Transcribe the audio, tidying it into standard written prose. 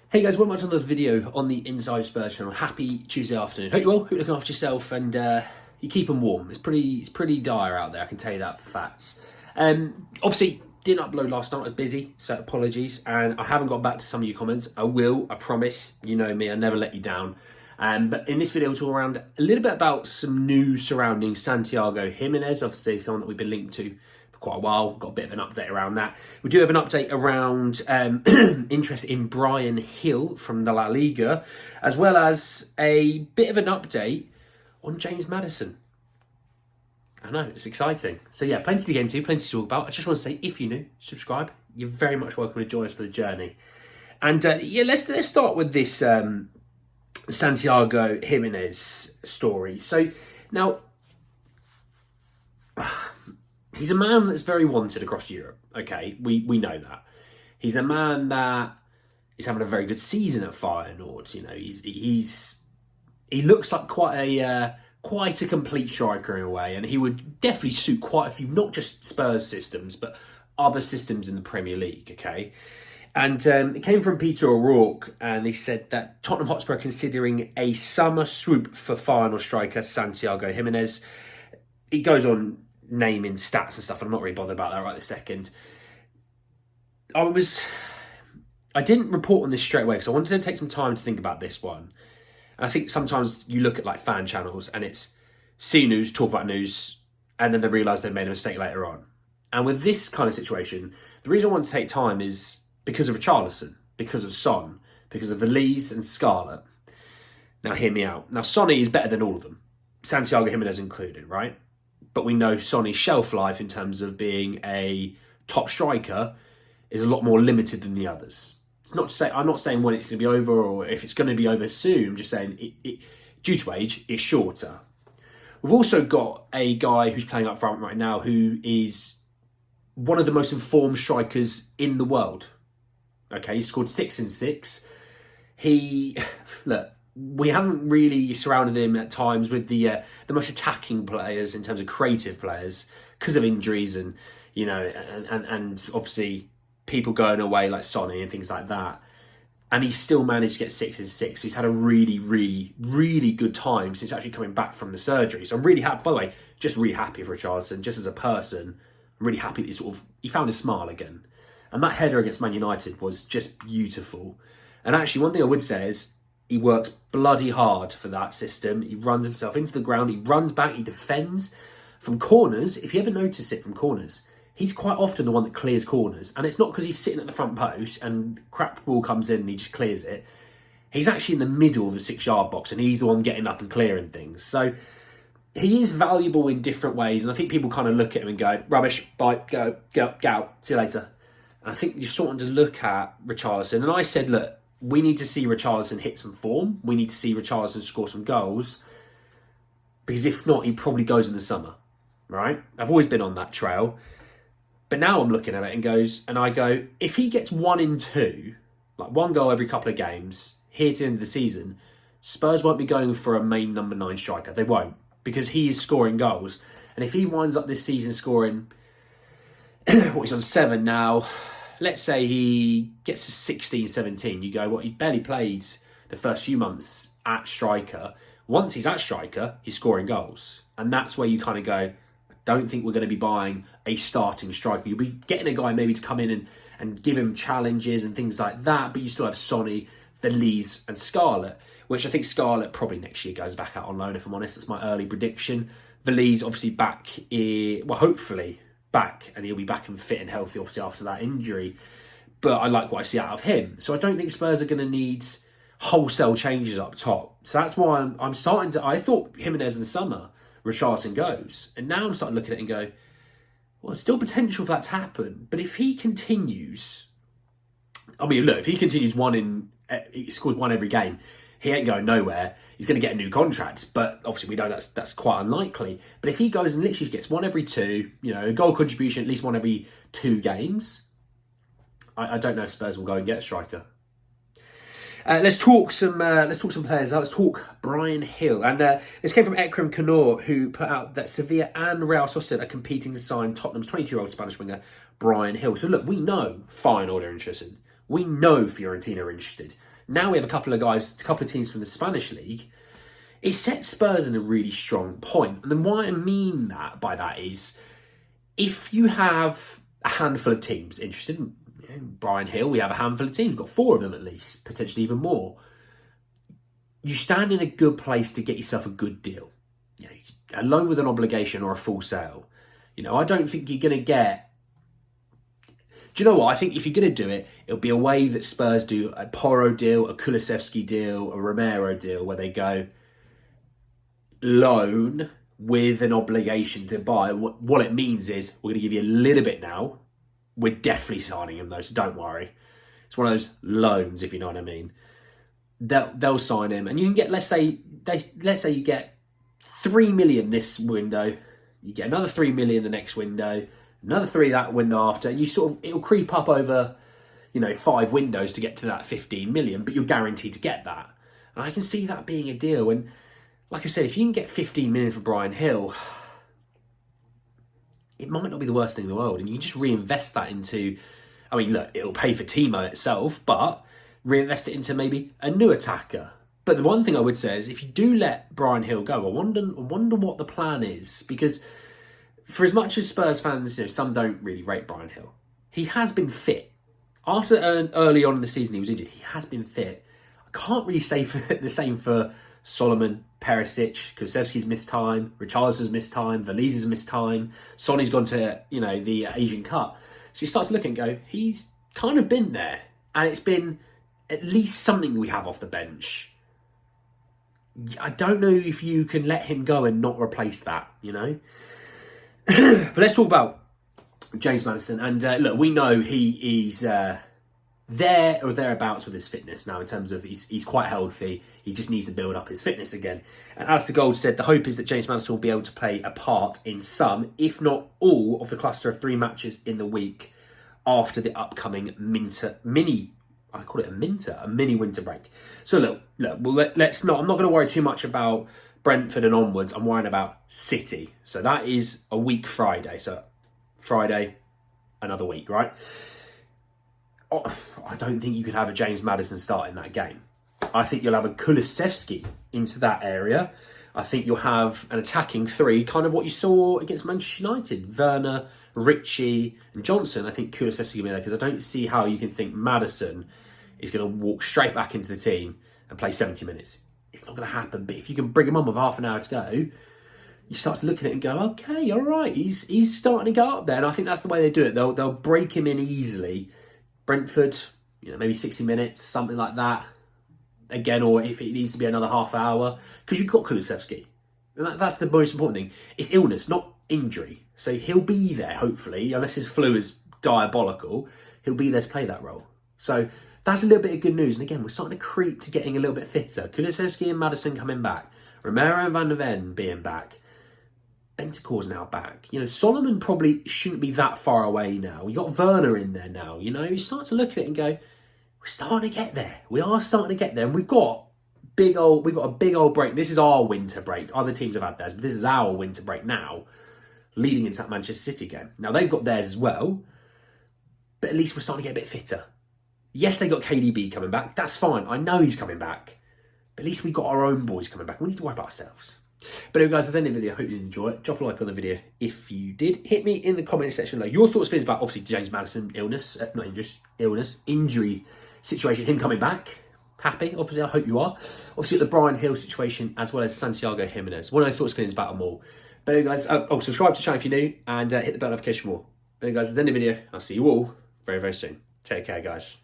Hey guys, welcome back to another video on the Inside Spurs channel. Happy Tuesday afternoon. Hope you're well, hope you're looking after yourself and you keep them warm. It's pretty dire out there, I can tell you that for facts. Obviously, didn't upload last night, I was busy, so apologies. And I haven't got back to some of your comments. I will, I promise. You know me, I never let you down. But in this video, we'll talk around a little bit about some news surrounding Santiago Gimenez, obviously someone that we've been linked to quite a while. Got a bit of an update around that. We do have an update around interest in Bryan Gil from the La Liga, as well as a bit of an update on James Maddison. I know, it's exciting. So yeah, plenty to get into, plenty to talk about. I just want to say, if you're new, subscribe. You're very much welcome to join us for the journey. And yeah, let's start with this Santiago Gimenez story. So now, he's a man that's very wanted across Europe, okay? We know that. He's a man that is having a very good season at feyenoord. You know, he looks like quite a complete striker in a way, and he would definitely suit quite a few, not just Spurs systems, but other systems in the Premier League, okay? And it came from Peter O'Rourke, and they said that Tottenham Hotspur are considering a summer swoop for Feyenoord striker Santiago Gimenez. It goes on naming stats and stuff, and I'm not really bothered about that right this second. I didn't report on this straight away because I wanted to take some time to think about this one. And I think sometimes you look at like fan channels and it's see news, talk about news, and then they realise they made a mistake later on. And with this kind of situation, the reason I want to take time is because of Richarlison, because of Son, because of Veliz and Scarlett. Now hear me out. Now Sonny is better than all of them, Santiago Gimenez included, right? But we know Sonny's shelf life in terms of being a top striker is a lot more limited than the others. It's not to say, I'm not saying when it's going to be over or if it's going to be over soon. I'm just saying it due to age, it's shorter. We've also got a guy who's playing up front right now who is one of the most informed strikers in the world. Okay, he scored 6 in 6. We haven't really surrounded him at times with the most attacking players in terms of creative players because of injuries and, you know, and obviously people going away like Sonny and things like that. And he still managed to get 6 in 6. He's had a really, really, really good time since actually coming back from the surgery. So I'm really happy, by the way, just really happy for Richarlison, just as a person. I'm really happy that he found his smile again. And that header against Man United was just beautiful. And actually, one thing I would say is, he works bloody hard for that system. He runs himself into the ground. He runs back. He defends from corners. If you ever notice it from corners, he's quite often the one that clears corners. And it's not because he's sitting at the front post and crap ball comes in and he just clears it. He's actually in the middle of the 6-yard box and he's the one getting up and clearing things. So he is valuable in different ways. And I think people kind of look at him and go, rubbish, bye, go out, see you later. And I think you're starting to look at Richarlison. And I said, look, we need to see Richarlison hit some form. We need to see Richarlison score some goals. Because if not, he probably goes in the summer, right? I've always been on that trail. But now I'm looking at it and I go, if he gets 1 in 2, like 1 goal every couple of games, here to the end of the season, Spurs won't be going for a main number 9 striker. They won't. Because he is scoring goals. And if he winds up this season scoring, he's on 7 now. Let's say he gets to 16, 17. You go, he barely played the first few months at striker. Once he's at striker, he's scoring goals. And that's where you kind of go, I don't think we're going to be buying a starting striker. You'll be getting a guy maybe to come in and give him challenges and things like that. But you still have Sonny, Veliz and Scarlett, which I think Scarlett probably next year goes back out on loan, if I'm honest. That's my early prediction. Veliz obviously back, hopefully back, and he'll be back and fit and healthy obviously after that injury, but I like what I see out of him. So I don't think Spurs are going to need wholesale changes up top. So that's why I'm starting to, I thought Gimenez in the summer, Richarlison goes, and now I'm starting to look at it and go, well, there's still potential for that to happen. But if he continues, if he continues he scores 1 every game, he ain't going nowhere. He's going to get a new contract, but obviously we know that's quite unlikely. But if he goes and literally gets 1 every 2, a goal contribution at least 1 every 2 games, I don't know if Spurs will go and get a striker. Let's talk some players. Let's talk Bryan Gil, and this came from Ekrem Kanor, who put out that Sevilla and Real Sociedad are competing to sign Tottenham's 22-year-old Spanish winger Bryan Gil. So look, we know Feyenoord are interested. We know Fiorentina are interested. Now we have a couple of teams from the Spanish league. It sets Spurs in a really strong point. And then what I mean by that is, if you have a handful of teams interested in Bryan Gil, we have a handful of teams, we've got 4 of them at least, potentially even more. You stand in a good place to get yourself a good deal. A loan with an obligation or a full sale. I don't think you're going to get... Do you know what? I think if you're going to do it, it'll be a way that Spurs do a Porro deal, a Kulusevski deal, a Romero deal, where they go loan with an obligation to buy. What it means is, we're going to give you a little bit now. We're definitely signing him though, so don't worry. It's one of those loans, if you know what I mean. They'll sign him, and you can get, let's say you get 3 million this window, you get another 3 million the next window, another 3 that window after, and it'll creep up over, 5 windows to get to that 15 million, but you're guaranteed to get that. And I can see that being a deal. And like I said, if you can get 15 million for Bryan Gil, it might not be the worst thing in the world, and you can just reinvest that into, look, it'll pay for Timo itself, but reinvest it into maybe a new attacker. But the one thing I would say is, if you do let Bryan Gil go, I wonder what the plan is. Because for as much as Spurs fans, some don't really rate Bryan Gil, he has been fit. After early on in the season he was injured, he has been fit. I can't really say the same for Solomon, Perisic. Kulusevski's missed time, Richarlison's missed time, Valise's missed time, Sonny's gone to, the Asian Cup. So you start to look and go, he's kind of been there. And it's been at least something we have off the bench. I don't know if you can let him go and not replace that, But let's talk about James Maddison. And look, we know he's there or thereabouts with his fitness now, in terms of he's quite healthy. He just needs to build up his fitness again. And Alistair Gold said the hope is that James Maddison will be able to play a part in some, if not all, of the cluster of 3 matches in the week after the upcoming mini winter break. So look, let's not. I'm not going to worry too much about Brentford and onwards. I'm worrying about City. So that is a week Friday. So Friday, another week, right? I don't think you could have a James Maddison start in that game. I think you'll have a Kulusevski into that area. I think you'll have an attacking 3, kind of what you saw against Manchester United. Werner, Ritchie and Johnson. I think Kulusevski will be there, because I don't see how you can think Maddison is going to walk straight back into the team and play 70 minutes. It's not going to happen. But if you can bring him on with half an hour to go, you start to look at it and go, okay, all right, he's starting to go up there. And I think that's the way they do it. They'll break him in easily. Brentford, maybe 60 minutes, something like that. Again, or if it needs to be another half hour, because you've got Kulusevski. And that's the most important thing. It's illness, not injury. So he'll be there, hopefully, unless his flu is diabolical. He'll be there to play that role. So that's a little bit of good news. And again, we're starting to creep to getting a little bit fitter. Kulusevski and Maddison coming back. Romero and Van der Ven being back. Bentancur's now back. Solomon probably shouldn't be that far away now. You got Werner in there now. You start to look at it and go, we're starting to get there. We are starting to get there. And we've got a big old break. This is our winter break. Other teams have had theirs, but this is our winter break now, leading into that Manchester City game. Now, they've got theirs as well, but at least we're starting to get a bit fitter. Yes, they got KDB coming back. That's fine. I know he's coming back. But at least we've got our own boys coming back. We need to worry about ourselves. But anyway, guys, at the end of the video, I hope you enjoy it. Drop a like on the video if you did. Hit me in the comment section below your thoughts, feelings about, obviously, James Maddison injury situation, him coming back. Happy, obviously, I hope you are. Obviously, the Bryan Gil situation, as well as Santiago Gimenez. What are your thoughts, feelings about them all? But anyway, guys, subscribe to the channel if you're new, and hit the bell notification for more. But anyway, guys, at the end of the video, I'll see you all very, very soon. Take care, guys.